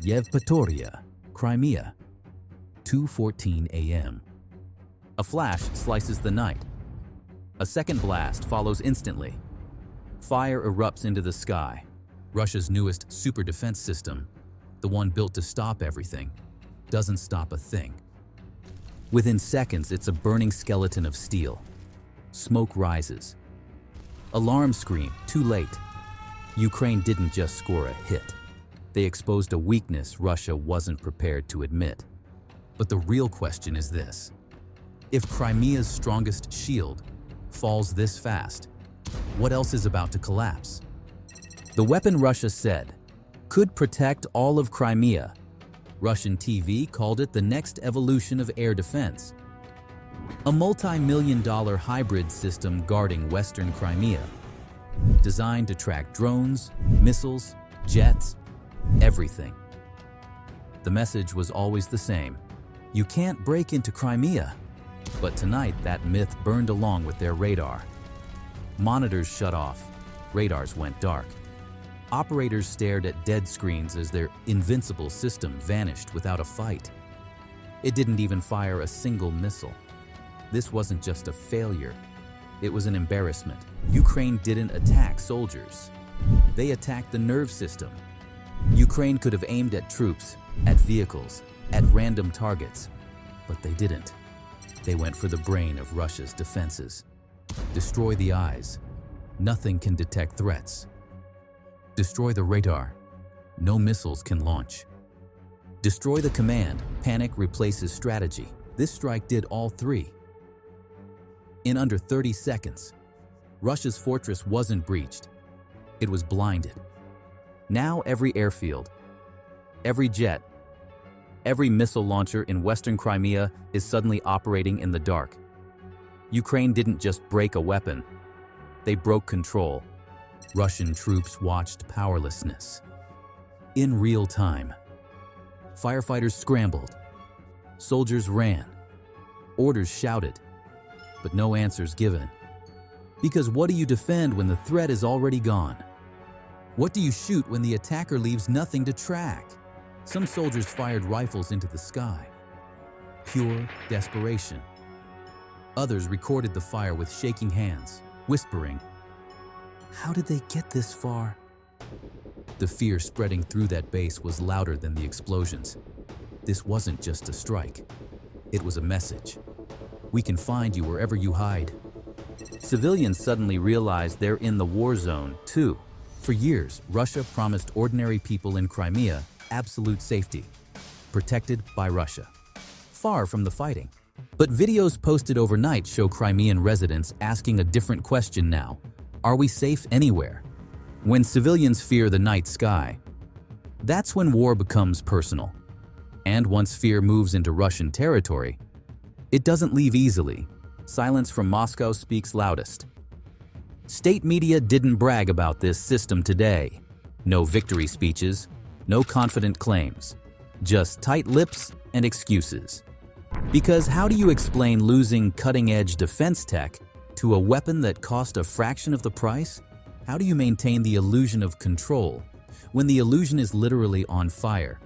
Yevpatoria, Crimea, 2:14 a.m. A flash slices the night. A second blast follows instantly. Fire erupts into the sky. Russia's newest super defense system, the one built to stop everything, doesn't stop a thing. Within seconds, it's a burning skeleton of steel. Smoke rises. Alarm scream, too late. Ukraine didn't just score a hit. They exposed a weakness Russia wasn't prepared to admit. But the real question is this: if Crimea's strongest shield falls this fast, what else is about to collapse? The weapon Russia said could protect all of Crimea. Russian TV called it the next evolution of air defense. A multi-million-dollar hybrid system guarding Western Crimea, designed to track drones, missiles, jets, everything. The message was always the same: you can't break into Crimea. But tonight, that myth burned along with their radar. Monitors shut off, radars went dark. Operators stared at dead screens as their invincible system vanished without a fight. It didn't even fire a single missile. This wasn't just a failure, it was an embarrassment. Ukraine didn't attack soldiers. They attacked the nerve system. Ukraine could have aimed at troops, at vehicles, at random targets, but they didn't. They went for the brain of Russia's defenses. Destroy the eyes. Nothing can detect threats. Destroy the radar. No missiles can launch. Destroy the command. Panic replaces strategy. This strike did all three. In under 30 seconds, Russia's fortress wasn't breached. It was blinded. Now every airfield, every jet, every missile launcher in Western Crimea is suddenly operating in the dark. Ukraine didn't just break a weapon, they broke control. Russian troops watched powerlessness. In real time, firefighters scrambled, soldiers ran, orders shouted, but no answers given. Because what do you defend when the threat is already gone? What do you shoot when the attacker leaves nothing to track? Some soldiers fired rifles into the sky. Pure desperation. Others recorded the fire with shaking hands, whispering, "How did they get this far?" The fear spreading through that base was louder than the explosions. This wasn't just a strike. It was a message. We can find you wherever you hide. Civilians suddenly realized they're in the war zone, too. For years, Russia promised ordinary people in Crimea absolute safety, protected by Russia, far from the fighting. But videos posted overnight show Crimean residents asking a different question now: are we safe anywhere? When civilians fear the night sky, that's when war becomes personal. And once fear moves into Russian territory, it doesn't leave easily. Silence from Moscow speaks loudest. State media didn't brag about this system today. No victory speeches, no confident claims, just tight lips and excuses. Because how do you explain losing cutting-edge defense tech to a weapon that cost a fraction of the price? How do you maintain the illusion of control when the illusion is literally on fire?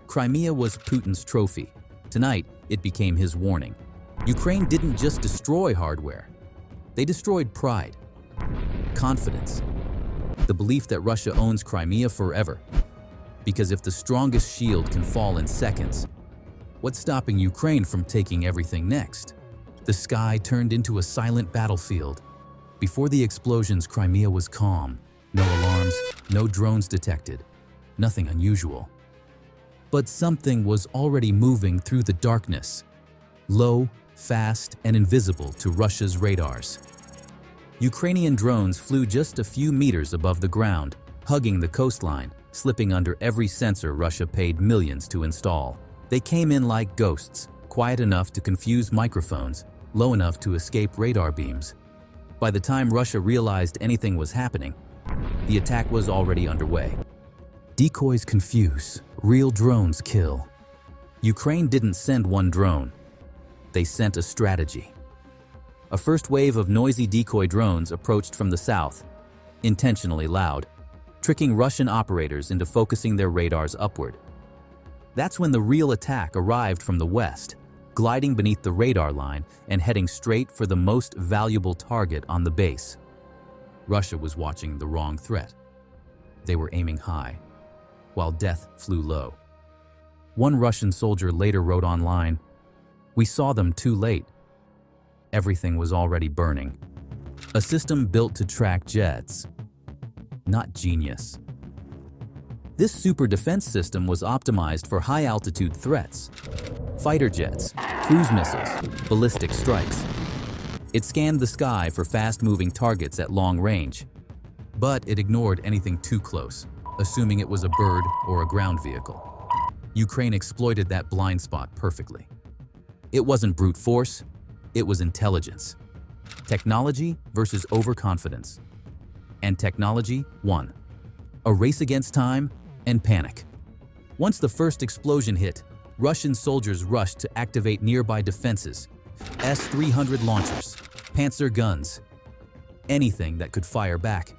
Crimea was Putin's trophy. Tonight, it became his warning. Ukraine didn't just destroy hardware. They destroyed pride, confidence, the belief that Russia owns Crimea forever. Because if the strongest shield can fall in seconds, what's stopping Ukraine from taking everything next? The sky turned into a silent battlefield. Before the explosions, Crimea was calm. No alarms, no drones detected, nothing unusual. But something was already moving through the darkness, low, fast, and invisible to Russia's radars. Ukrainian drones flew just a few meters above the ground, hugging the coastline, slipping under every sensor Russia paid millions to install. They came in like ghosts, quiet enough to confuse microphones, low enough to escape radar beams. By the time Russia realized anything was happening, the attack was already underway. Decoys confuse, real drones kill. Ukraine didn't send one drone. They sent a strategy. A first wave of noisy decoy drones approached from the south, intentionally loud, tricking Russian operators into focusing their radars upward. That's when the real attack arrived from the west, gliding beneath the radar line and heading straight for the most valuable target on the base. Russia was watching the wrong threat. They were aiming high, while death flew low. One Russian soldier later wrote online, "We saw them too late. Everything was already burning." A system built to track jets. Not genius. This super defense system was optimized for high-altitude threats. Fighter jets, cruise missiles, ballistic strikes. It scanned the sky for fast-moving targets at long range. But it ignored anything too close, assuming it was a bird or a ground vehicle. Ukraine exploited that blind spot perfectly. It wasn't brute force, it was intelligence. Technology versus overconfidence. And technology won. A race against time and panic. Once the first explosion hit, Russian soldiers rushed to activate nearby defenses. S-300 launchers, Panzer guns, anything that could fire back.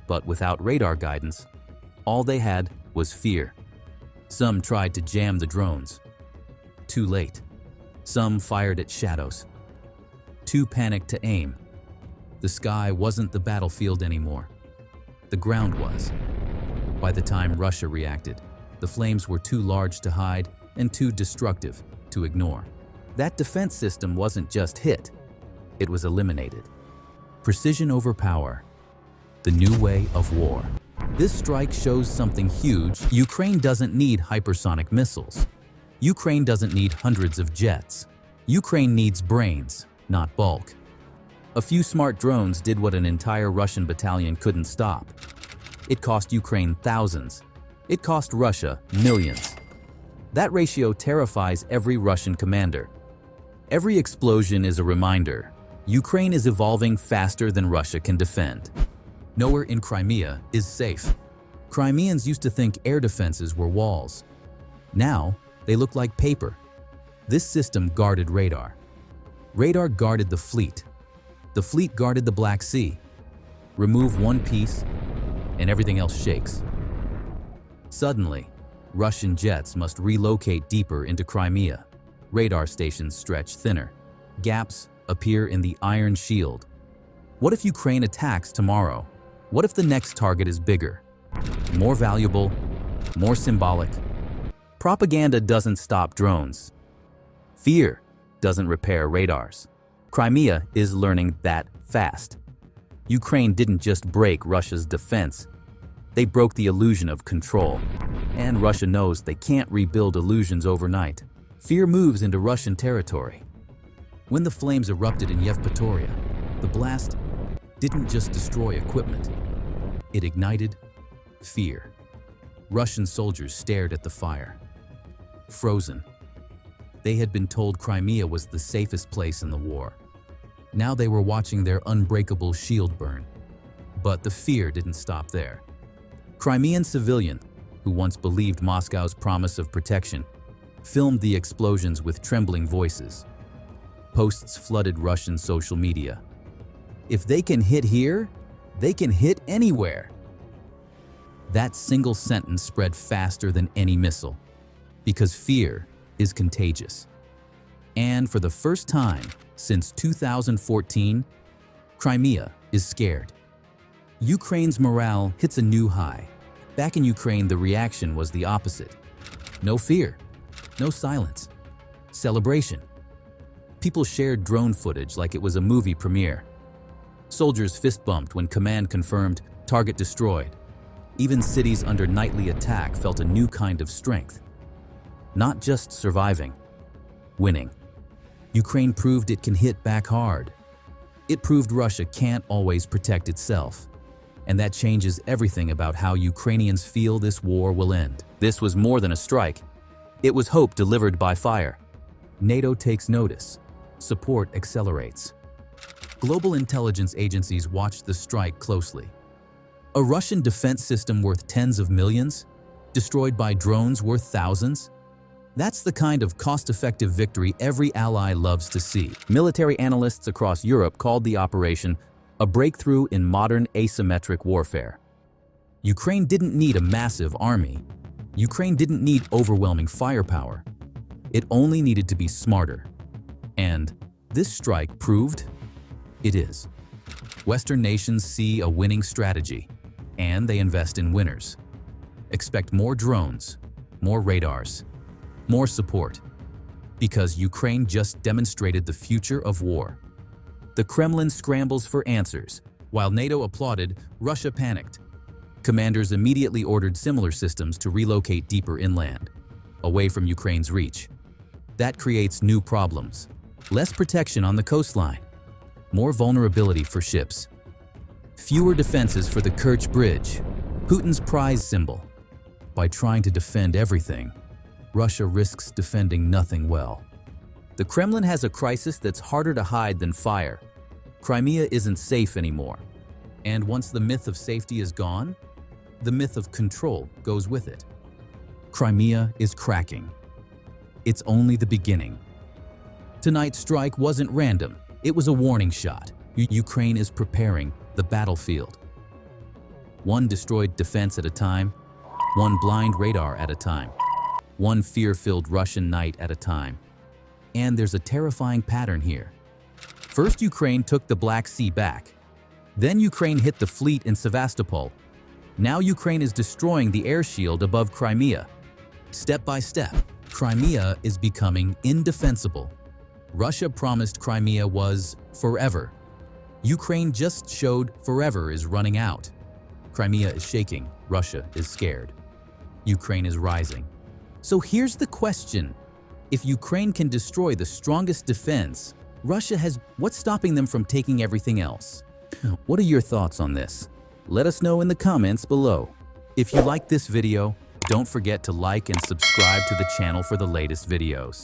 But without radar guidance, all they had was fear. Some tried to jam the drones. Too late. Some fired at shadows. Too panicked to aim. The sky wasn't the battlefield anymore. The ground was. By the time Russia reacted, the flames were too large to hide and too destructive to ignore. That defense system wasn't just hit, it was eliminated. Precision over power. The new way of war. This strike shows something huge. Ukraine doesn't need hypersonic missiles. Ukraine doesn't need hundreds of jets. Ukraine needs brains, not bulk. A few smart drones did what an entire Russian battalion couldn't stop. It cost Ukraine thousands. It cost Russia millions. That ratio terrifies every Russian commander. Every explosion is a reminder. Ukraine is evolving faster than Russia can defend. Nowhere in Crimea is safe. Crimeans used to think air defenses were walls. Now, they look like paper. This system guarded radar. Radar guarded the fleet. The fleet guarded the Black Sea. Remove one piece, and everything else shakes. Suddenly, Russian jets must relocate deeper into Crimea. Radar stations stretch thinner. Gaps appear in the iron shield. What if Ukraine attacks tomorrow? What if the next target is bigger, more valuable, more symbolic? Propaganda doesn't stop drones. Fear doesn't repair radars. Crimea is learning that fast. Ukraine didn't just break Russia's defense. They broke the illusion of control. And Russia knows they can't rebuild illusions overnight. Fear moves into Russian territory. When the flames erupted in Yevpatoria, the blast didn't just destroy equipment. It ignited fear. Russian soldiers stared at the fire, frozen. They had been told Crimea was the safest place in the war. Now they were watching their unbreakable shield burn. But the fear didn't stop there. Crimean civilian, who once believed Moscow's promise of protection, filmed the explosions with trembling voices. Posts flooded Russian social media. If they can hit here, they can hit anywhere. That single sentence spread faster than any missile, because fear is contagious. And for the first time since 2014, Crimea is scared. Ukraine's morale hits a new high. Back in Ukraine, the reaction was the opposite. No fear, no silence, celebration. People shared drone footage like it was a movie premiere. Soldiers fist-bumped when command confirmed target destroyed. Even cities under nightly attack felt a new kind of strength. Not just surviving, winning. Ukraine proved it can hit back hard. It proved Russia can't always protect itself. And that changes everything about how Ukrainians feel this war will end. This was more than a strike. It was hope delivered by fire. NATO takes notice. Support accelerates. Global intelligence agencies watched the strike closely. A Russian defense system worth tens of millions, destroyed by drones worth thousands? That's the kind of cost-effective victory every ally loves to see. Military analysts across Europe called the operation a breakthrough in modern asymmetric warfare. Ukraine didn't need a massive army. Ukraine didn't need overwhelming firepower. It only needed to be smarter. And this strike proved it is. Western nations see a winning strategy, and they invest in winners. Expect more drones, more radars, more support, because Ukraine just demonstrated the future of war. The Kremlin scrambles for answers. While NATO applauded, Russia panicked. Commanders immediately ordered similar systems to relocate deeper inland, away from Ukraine's reach. That creates new problems. Less protection on the coastline, more vulnerability for ships, fewer defenses for the Kerch Bridge, Putin's prize symbol. By trying to defend everything, Russia risks defending nothing well. The Kremlin has a crisis that's harder to hide than fire. Crimea isn't safe anymore. And once the myth of safety is gone, the myth of control goes with it. Crimea is cracking. It's only the beginning. Tonight's strike wasn't random. It was a warning shot. Ukraine is preparing the battlefield. One destroyed defense at a time, one blind radar at a time, one fear-filled Russian night at a time. And there's a terrifying pattern here. First, Ukraine took the Black Sea back. Then Ukraine hit the fleet in Sevastopol. Now Ukraine is destroying the air shield above Crimea. Step by step, Crimea is becoming indefensible. Russia promised Crimea was forever. Ukraine just showed forever is running out. Crimea is shaking. Russia is scared. Ukraine is rising. So here's the question. If Ukraine can destroy the strongest defense, Russia has what's stopping them from taking everything else? What are your thoughts on this? Let us know in the comments below. If you like this video, don't forget to like and subscribe to the channel for the latest videos.